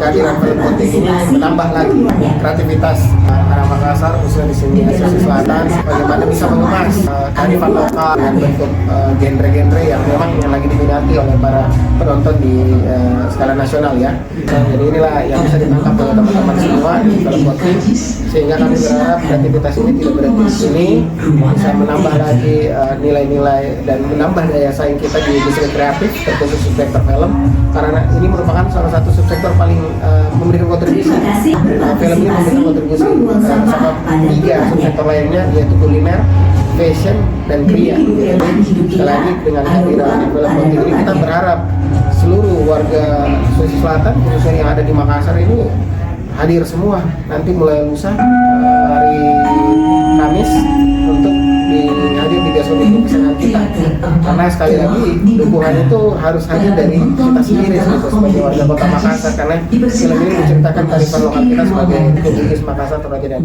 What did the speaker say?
kehadiran film Poting ini menambah lagi kreativitas anak Makassar, khususnya di sini Sulawesi Selatan, bagaimana bisa mengemas kearifan lokal dengan bentuk genre-genre yang memang lagi diminati oleh para penonton di skala nasional ya. Jadi inilah yang bisa ditangkap oleh teman-teman semua di film Poting, sehingga kami berharap kreativitas ini tidak berhenti di sini, bisa menambah lagi nilai-nilai dan menambah daya saing kita di industri kreatif, terkhusus subsektor film, karena ini merupakan salah satu subsektor paling memberikan kontribusi. Film ini memberikan kontribusi bersama 3 subsektor lainnya, yaitu kuliner, fashion, dan kria. Sekali lagi dengan kehadiran film Poting ini kita berharap seluruh warga Sulawesi Selatan, khususnya yang ada di Makassar ini hadir semua nanti mulai lusa hari Kamis untuk hadir di bioskop kesayangan kita, karena sekali lagi dukungan itu harus hadir dari kita sendiri sebagai warga kota Makassar, karena film ini menceritakan kearifan lokal kita sebagai Bugis Makassar Toraja dan